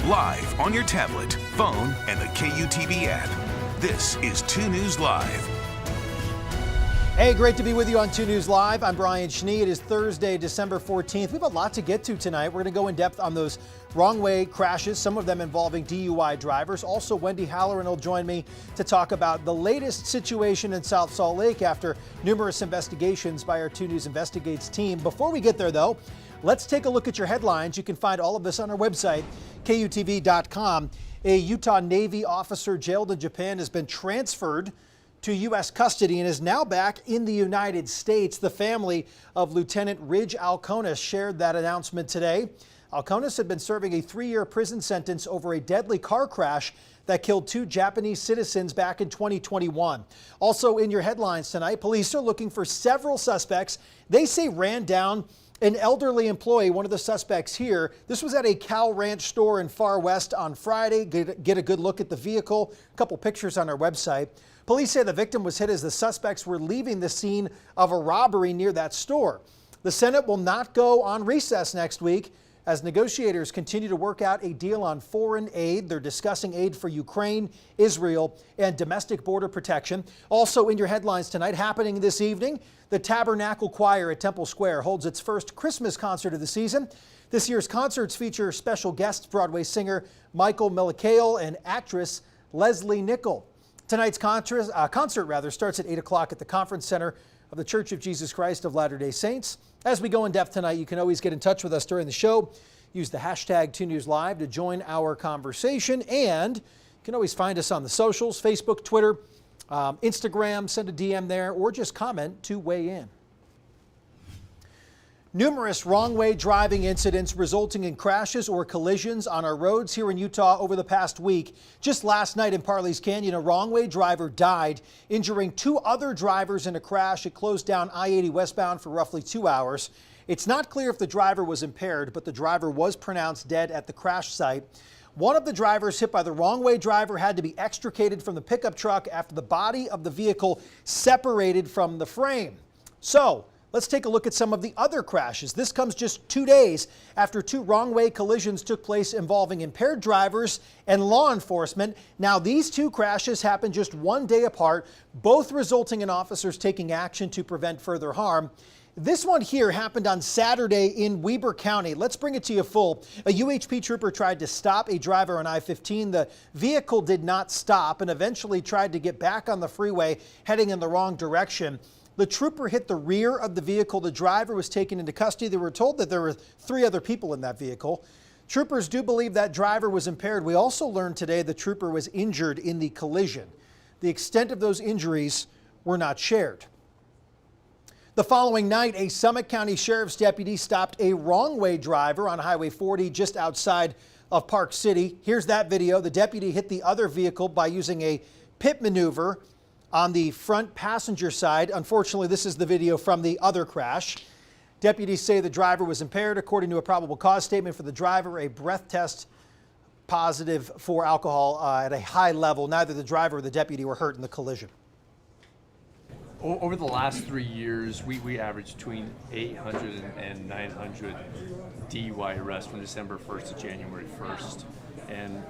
live on your tablet, phone, and the KUTV app. This is 2 News Live. Hey, great to be with you on 2 News Live. I'm Brian Schnee. It is Thursday, December 14th. We have a lot to get to tonight. We're going to go in depth on those wrong-way crashes, some of them involving DUI drivers. Also, Wendy Halloran will join me to talk about the latest situation in South Salt Lake after numerous investigations by our 2 News Investigates team. Before we get there, though, let's take a look at your headlines. You can find all of this on our website, KUTV.com. A Utah Navy officer jailed in Japan has been transferred to U.S. custody and is now back in the United States. The family of Lieutenant Ridge Alconis shared that announcement today. Alconis had been serving a 3-year prison sentence over a deadly car crash that killed 2 Japanese citizens back in 2021. Also in your headlines tonight, police are looking for several suspects they say ran down an elderly employee, one of the suspects here. This was at a cow ranch store in Far West on Friday. Get a good look at the vehicle. A couple pictures on our website. Police say the victim was hit as the suspects were leaving the scene of a robbery near that store. The Senate will not go on recess next week as negotiators continue to work out a deal on foreign aid. They're discussing aid for Ukraine, Israel, and domestic border protection. Also in your headlines tonight, happening this evening, the Tabernacle Choir at Temple Square holds its first Christmas concert of the season. This year's concerts feature special guests, Broadway singer Michael Milikael and actress Leslie Nichol. Tonight's concert starts at 8 o'clock at the Conference Center of the Church of Jesus Christ of Latter-day Saints. As we go in depth tonight, you can always get in touch with us during the show. Use the hashtag 2NewsLive to join our conversation, and you can always find us on the socials, Facebook, Twitter, Instagram. Send a DM there or just comment to weigh in. Numerous wrong-way driving incidents resulting in crashes or collisions on our roads here in Utah over the past week. Just last night in Parley's Canyon, a wrong-way driver died, injuring 2 other drivers in a crash. It closed down I-80 westbound for roughly 2 hours. It's not clear if the driver was impaired, but the driver was pronounced dead at the crash site. One of the drivers hit by the wrong-way driver had to be extricated from the pickup truck after the body of the vehicle separated from the frame. So, let's take a look at some of the other crashes. This comes just 2 days after 2 wrong-way collisions took place involving impaired drivers and law enforcement. Now, these 2 crashes happened just 1 day apart, both resulting in officers taking action to prevent further harm. This one here happened on Saturday in Weber County. Let's bring it to you full. A UHP trooper tried to stop a driver on I-15. The vehicle did not stop and eventually tried to get back on the freeway, heading in the wrong direction. The trooper hit the rear of the vehicle. The driver was taken into custody. They were told that there were 3 other people in that vehicle. Troopers do believe that driver was impaired. We also learned today the trooper was injured in the collision. The extent of those injuries were not shared. The following night, a Summit County Sheriff's deputy stopped a wrong-way driver on Highway 40 just outside of Park City. Here's that video. The deputy hit the other vehicle by using a pit maneuver on the front passenger side. Unfortunately, this is the video from the other crash. Deputies say the driver was impaired. According to a probable cause statement for the driver, a breath test positive for alcohol at a high level. Neither the driver or the deputy were hurt in the collision. Over the last 3 years, we averaged between 800 and 900 DUI arrests from December 1st to January 1st. And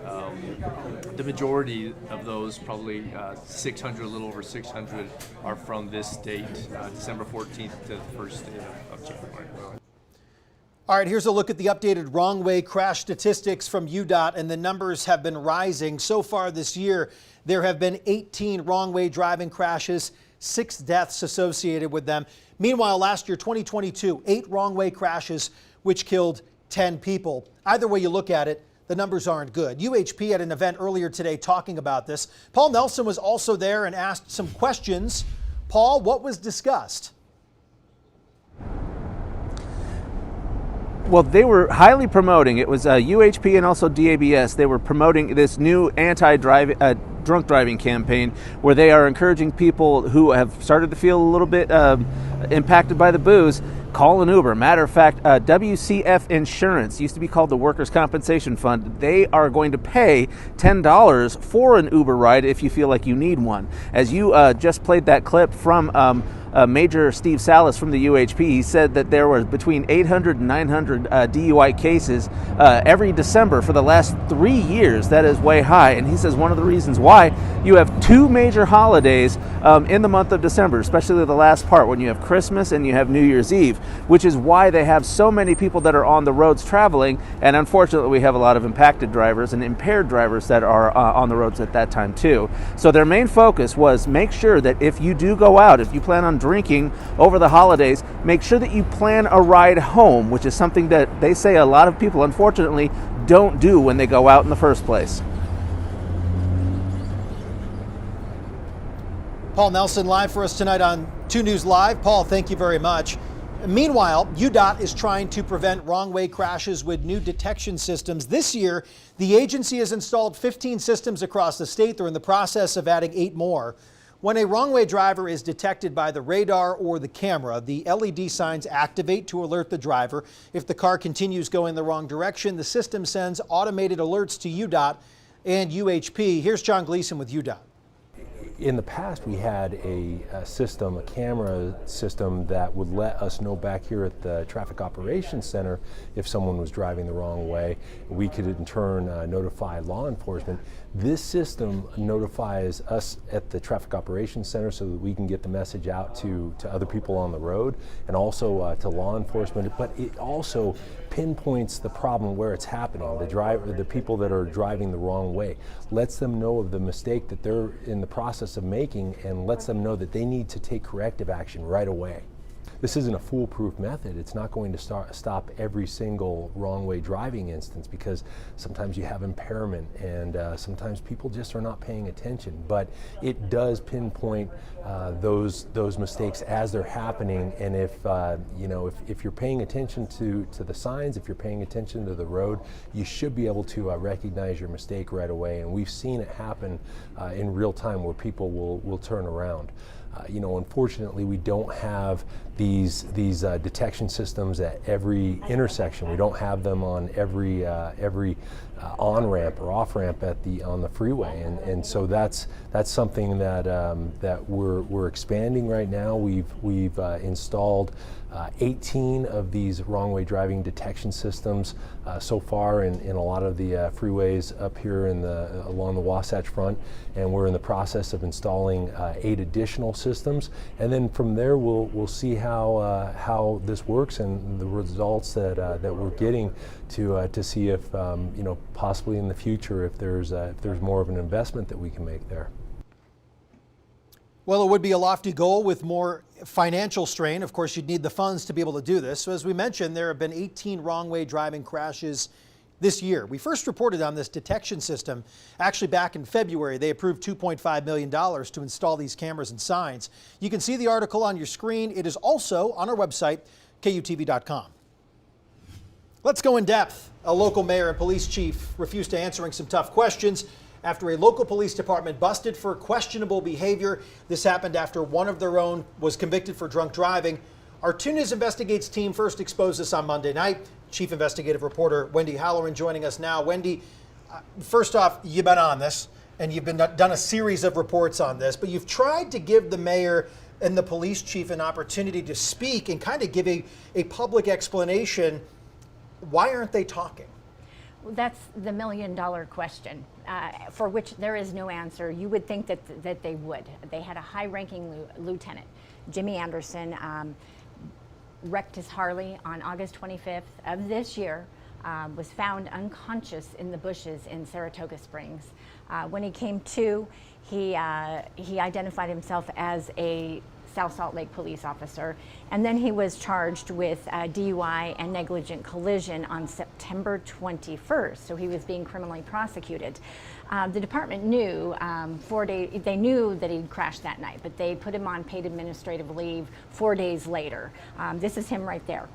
the majority of those, probably 600, a little over 600, are from this date, December 14th to the first day of January. All right, here's a look at the updated wrong-way crash statistics from UDOT, and the numbers have been rising. So far this year, there have been 18 wrong-way driving crashes, 6 deaths associated with them. Meanwhile, last year, 2022, 8 wrong-way crashes, which killed 10 people. Either way you look at it, the numbers aren't good. UHP had an event earlier today talking about this. Paul Nelson was also there and asked some questions. Paul, what was discussed? Well, they were highly promoting, it was UHP and also DABS, they were promoting this new anti-drunk driving campaign where they are encouraging people who have started to feel a little bit impacted by the booze, call an Uber. Matter of fact, WCF Insurance, used to be called the Workers' Compensation Fund, they are going to pay $10 for an Uber ride if you feel like you need one. As you just played that clip from Major Steve Salas from the UHP, he said that there were between 800 and 900 DUI cases every December for the last 3 years. That is way high, and he says one of the reasons why you have 2 major holidays in the month of December, especially the last part when you have Christmas and you have New Year's Eve, which is why they have so many people that are on the roads traveling, and unfortunately we have a lot of impacted drivers and impaired drivers that are on the roads at that time too. So their main focus was make sure that if you do go out, if you plan on drinking over the holidays, make sure that you plan a ride home, which is something that they say a lot of people unfortunately don't do when they go out in the first place. Paul Nelson live for us tonight on 2 News Live. Paul, thank you very much. Meanwhile, UDOT is trying to prevent wrong-way crashes with new detection systems. This year, the agency has installed 15 systems across the state. They're in the process of adding 8 more. When a wrong-way driver is detected by the radar or the camera, the LED signs activate to alert the driver. If the car continues going the wrong direction, the system sends automated alerts to UDOT and UHP. Here's John Gleason with UDOT. In the past, we had a camera system that would let us know back here at the Traffic Operations Center if someone was driving the wrong way. We could in turn notify law enforcement. This system notifies us at the Traffic Operations Center so that we can get the message out to other people on the road and also to law enforcement, but it also pinpoints the problem where it's happening. The people that are driving the wrong way, lets them know of the mistake that they're in the process of making and lets them know that they need to take corrective action right away. This isn't a foolproof method. It's not going to stop every single wrong way driving instance, because sometimes you have impairment and sometimes people just are not paying attention. But it does pinpoint those mistakes as they're happening. And if you're paying attention to the signs, if you're paying attention to the road, you should be able to recognize your mistake right away. And we've seen it happen in real time where people will turn around. Unfortunately, we don't have these detection systems at every intersection. We don't have them on every on-ramp or off-ramp on the freeway, and so that's something that we're expanding right now. We've installed 18 of these wrong-way driving detection systems so far in a lot of the freeways up here along the Wasatch Front, and we're in the process of installing 8 additional systems. And then from there, we'll see how this works and the results that we're getting to see if possibly in the future if there's more of an investment that we can make there. Well, it would be a lofty goal with more financial strain. Of course, you'd need the funds to be able to do this. So as we mentioned, there have been 18 wrong-way driving crashes this year. We first reported on this detection system actually back in February. They approved $2.5 million to install these cameras and signs. You can see the article on your screen. It is also on our website, KUTV.com. Let's go in depth. A local mayor and police chief refused to answering some tough questions after a local police department busted for questionable behavior. This happened after one of their own was convicted for drunk driving. Our 2 News Investigates team first exposed this on Monday night. Chief investigative reporter Wendy Halloran joining us now. Wendy, first off, you've been on this and you've done a series of reports on this, but you've tried to give the mayor and the police chief an opportunity to speak and kind of give a public explanation. Why aren't they talking? That's the million-dollar question, for which there is no answer. You would think that they would. They had a high-ranking lieutenant, Jimmy Anderson, wrecked his Harley on August 25th of this year, was found unconscious in the bushes in Saratoga Springs. When he came to, he identified himself as a South Salt Lake police officer, and then he was charged with DUI and negligent collision on September 21st, so he was being criminally prosecuted. The department knew they knew that he'd crashed that night, but they put him on paid administrative leave 4 days later. This is him right there.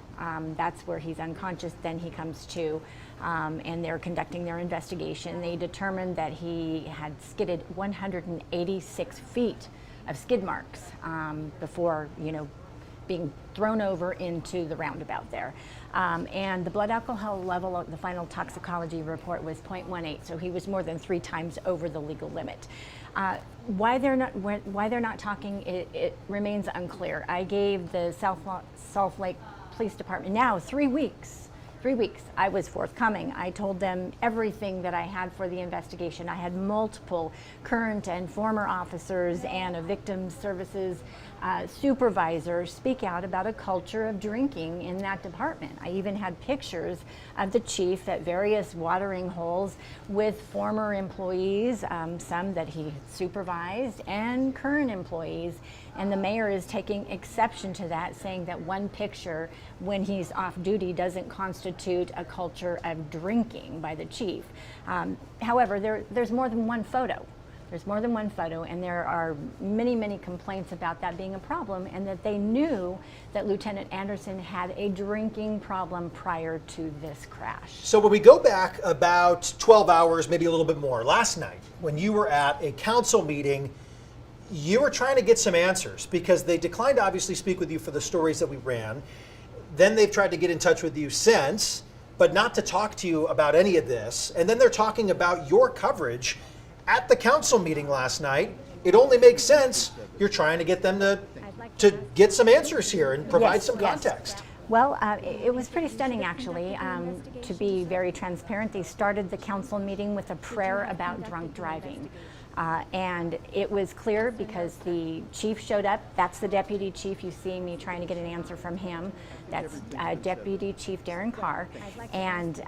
That's where he's unconscious. Then he comes to, and they're conducting their investigation. They determined that he had skidded 186 feet of skid marks before, being thrown over into the roundabout there. And the blood alcohol level of the final toxicology report was 0.18, so he was more than 3 times over the legal limit. Why they're not talking, it remains unclear. I gave the Salt Lake Police Department now 3 weeks. 3 weeks. I was forthcoming. I told them everything that I had for the investigation. I had multiple current and former officers and a victim services supervisor speak out about a culture of drinking in that department. I even had pictures of the chief at various watering holes with former employees, some that he supervised, and current employees. And the mayor is taking exception to that, saying that one picture when he's off duty doesn't constitute a culture of drinking by the chief. However, there's more than one photo. There's more than one photo, and there are many, many complaints about that being a problem, and that they knew that Lieutenant Anderson had a drinking problem prior to this crash. So when we go back about 12 hours, maybe a little bit more, last night when you were at a council meeting, you were trying to get some answers because they declined to obviously speak with you for the stories that we ran. Then they've tried to get in touch with you since, but not to talk to you about any of this. And then they're talking about your coverage at the council meeting last night. It only makes sense you're trying to get them to get some answers here and provide some context. Well, it was pretty stunning, actually. To be very transparent, they started the council meeting with a prayer about drunk driving. And it was clear because the chief showed up. That's the deputy chief. You see me trying to get an answer from him. That's Deputy Chief Darren Carr. And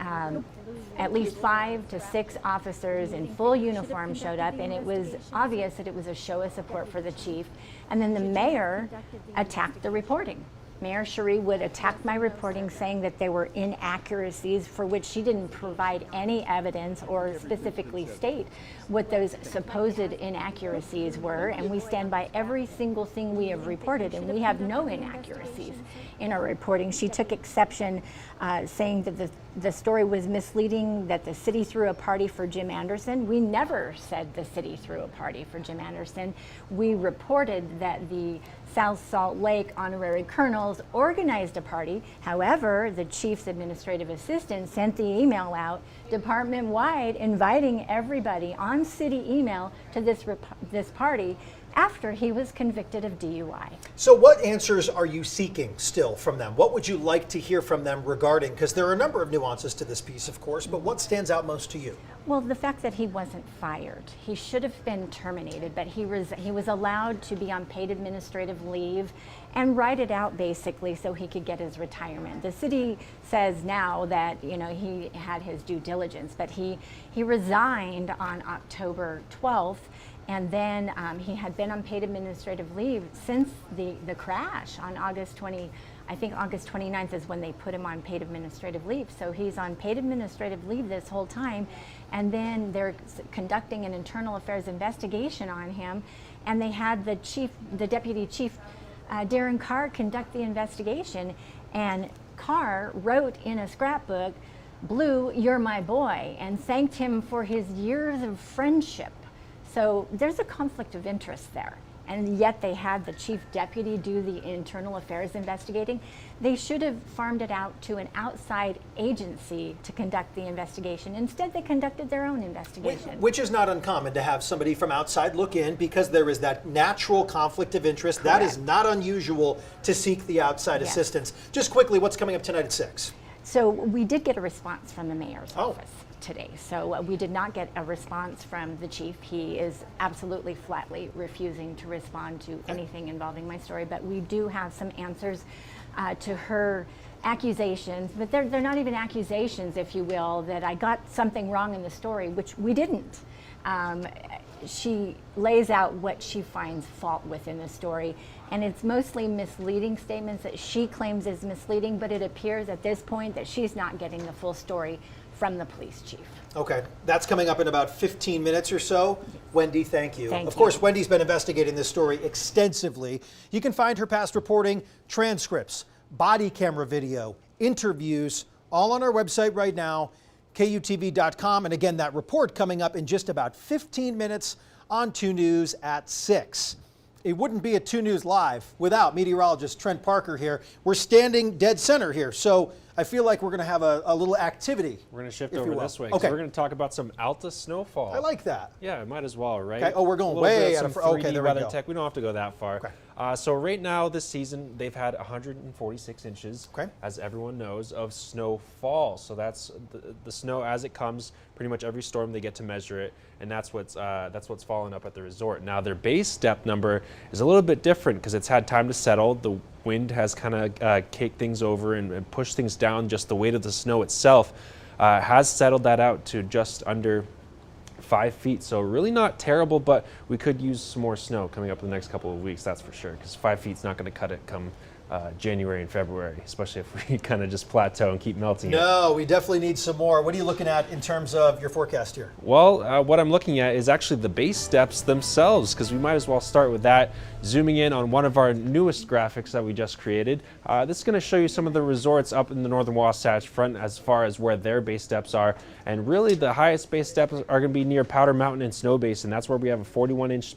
at least 5 to 6 officers in full uniform showed up, and it was obvious that it was a show of support for the chief. And then the mayor attacked the reporting. Mayor Cherie would attack my reporting, saying that there were inaccuracies for which she didn't provide any evidence or specifically state what those supposed inaccuracies were. And we stand by every single thing we have reported, and we have no inaccuracies in our reporting. She took exception, saying that the story was misleading, that the city threw a party for Jim Anderson. We never said the city threw a party for Jim Anderson. We reported that the South Salt Lake honorary colonels organized a party. However, the chief's administrative assistant sent the email out department-wide inviting everybody on city email to this party after he was convicted of DUI. So what answers are you seeking still from them? What would you like to hear from them regarding, because there are a number of nuances to this piece, of course, but what stands out most to you? Well, the fact that he wasn't fired. He should have been terminated, but he was allowed to be on paid administrative leave and ride it out basically so he could get his retirement. The city says now that, you know, he had his due diligence, but he resigned on October 12th. And then he had been on paid administrative leave since the crash on August 29th is when they put him on paid administrative leave. So he's on paid administrative leave this whole time. And then they're conducting an internal affairs investigation on him. And they had the deputy chief, Darren Carr, conduct the investigation. And Carr wrote in a scrapbook, "Blue, you're my boy," and thanked him for his years of friendship. So there's a conflict of interest there. And yet they had the chief deputy do the internal affairs investigating. They should have farmed it out to an outside agency to conduct the investigation. Instead, they conducted their own investigation. Which is not uncommon to have somebody from outside look in because there is that natural conflict of interest. Correct. That is not unusual to seek the outside assistance. Just quickly, what's coming up tonight at 6? So we did get a response from the mayor's Oh. office today. So we did not get a response from the chief. He is absolutely flatly refusing to respond to anything involving my story, but we do have some answers to her accusations, but they're not even accusations, if you will, that I got something wrong in the story, which we didn't. She lays out what she finds fault with in the story, and it's mostly misleading statements that she claims is misleading, but it appears at this point that she's not getting the full story from the police chief. Okay, that's coming up in about 15 minutes or so. Wendy, thank you. Thank Of you. course, Wendy's been investigating this story extensively. You can find her past reporting, transcripts, body camera video, interviews, all on our website right now, KUTV.com. And again, that report coming up in just about 15 minutes on 2 News at 6. it wouldn't be a 2 News Live without meteorologist Trent Parker here. We're standing dead center here, so I feel like we're going to have a little activity. We're going to shift if you over will. this way. Okay. We're going to talk about some Alta snowfall. I like that. Yeah, might as well, right? Okay. Oh, we're going A little way bit out of of some okay, 3D there we weather go. tech. We don't have to go that far. Okay. So right now this season they've had 146 inches, Okay. as everyone knows, of snowfall. So that's the snow as it comes. Pretty much every storm they get to measure it, and that's what's falling up at the resort. Now their base depth number is a little bit different because it's had time to settle. The wind has kind of caked things over and pushed things down. Just the weight of the snow itself has settled that out to just under 5 feet, so really not terrible, but we could use some more snow coming up in the next couple of weeks, that's for sure, because 5 feet's not going to cut it come January and February, especially if we kind of just plateau and keep melting it. No, we definitely need some more. What are you looking at in terms of your forecast here? Well, what I'm looking at is actually the base steps themselves, because we might as well start with that. Zooming in on one of our newest graphics that we just created. This is going to show you some of the resorts up in the Northern Wasatch Front as far as where their base steps are. And really the highest base steps are going to be near Powder Mountain and Snow Basin. That's where we have a 41-inch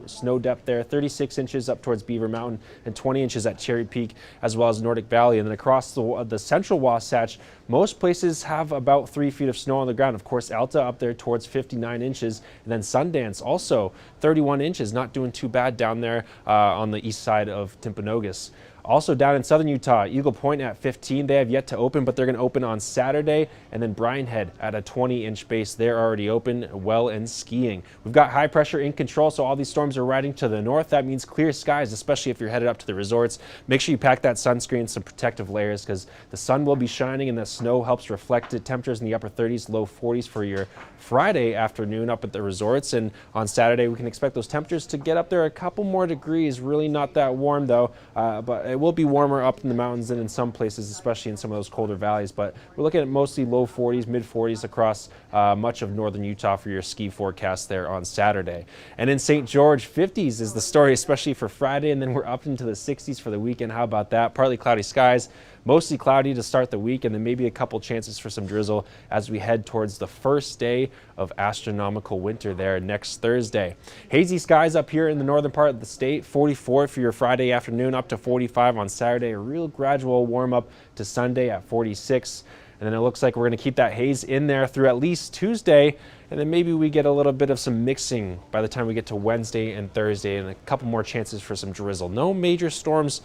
snow depth there, 36 inches up towards Beaver Mountain, and 20 inches at Cherry Peak, as well as Nordic Valley. And then across the central Wasatch, most places have about 3 feet of snow on the ground. Of course, Alta up there towards 59 inches, and then Sundance also 31 inches, not doing too bad down there on the east side of Timpanogos. Also down in southern Utah, Eagle Point at 15, they have yet to open, but they're going to open on Saturday. And then Bryan Head at a 20-inch base, they're already open, well, and skiing. We've got high pressure in control, so all these storms are riding to the north. That means clear skies, especially if you're headed up to the resorts. Make sure you pack that sunscreen, some protective layers, because the sun will be shining and the snow helps reflect it. Temperatures in the upper 30s, low 40s for your Friday afternoon up at the resorts. And on Saturday, we can expect those temperatures to get up there a couple more degrees. Really not that warm, though, but it will be warmer up in the mountains and in some places, especially in some of those colder valleys. But we're looking at mostly low 40s, mid 40s across much of northern Utah for your ski forecast there on Saturday. And in St. George, 50s is the story, especially for Friday, and then we're up into the 60s for the weekend. How about that? Partly cloudy skies, mostly cloudy to start the week, and then maybe a couple chances for some drizzle as we head towards the first day of astronomical winter there next Thursday. Hazy skies up here in the northern part of the state, 44 for your Friday afternoon, up to 45 on Saturday. A real gradual warm up to Sunday at 46. And then it looks like we're going to keep that haze in there through at least Tuesday, and then maybe we get a little bit of some mixing by the time we get to Wednesday and Thursday, and a couple more chances for some drizzle. No major storms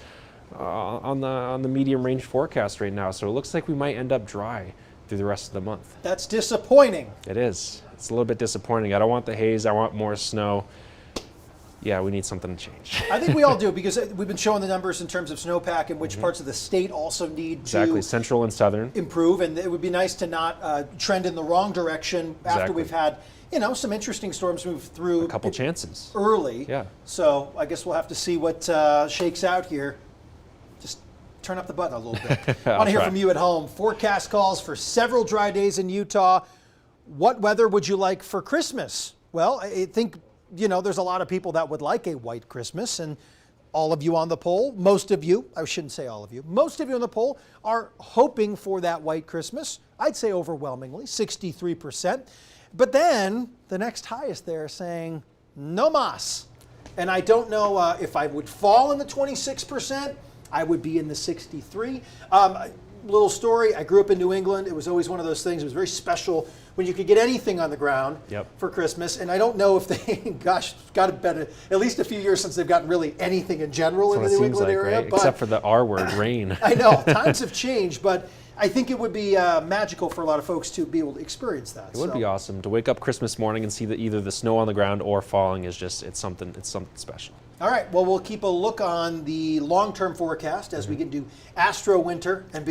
on the medium range forecast right now, so it looks like we might end up dry through the rest of the month. That's disappointing. It is. It's a little bit disappointing. I don't want the haze. I want more snow. Yeah, we need something to change. I think we all do, because we've been showing the numbers in terms of snowpack and which parts of the state also need Exactly, to central and southern. improve, and it would be nice to not trend in the wrong direction after Exactly. we've had, some interesting storms move through. A couple chances. Early. Yeah. So I guess we'll have to see what shakes out here. Just turn up the button a little bit. I want to hear try. from you at home. Forecast calls for several dry days in Utah. What weather would you like for Christmas? Well, I think, there's a lot of people that would like a white Christmas, and all of you on the poll, most of you, I shouldn't say all of you, most of you on the poll are hoping for that white Christmas. I'd say overwhelmingly, 63%. But then the next highest there is saying, no mas. And I don't know if I would fall in the 26%. I would be in the 63. Little story, I grew up in New England. It was always one of those things. It was very special when you could get anything on the ground for Christmas. And I don't know if they, got it better, at least a few years since they've gotten really anything in general in the New England area. Right? Except for the R word, rain. I know, times have changed, but I think it would be magical for a lot of folks to be able to experience that. It would be awesome to wake up Christmas morning and see that either the snow on the ground or falling is just, it's something special. All right, well, we'll keep a look on the long-term forecast as we get into Astro Winter and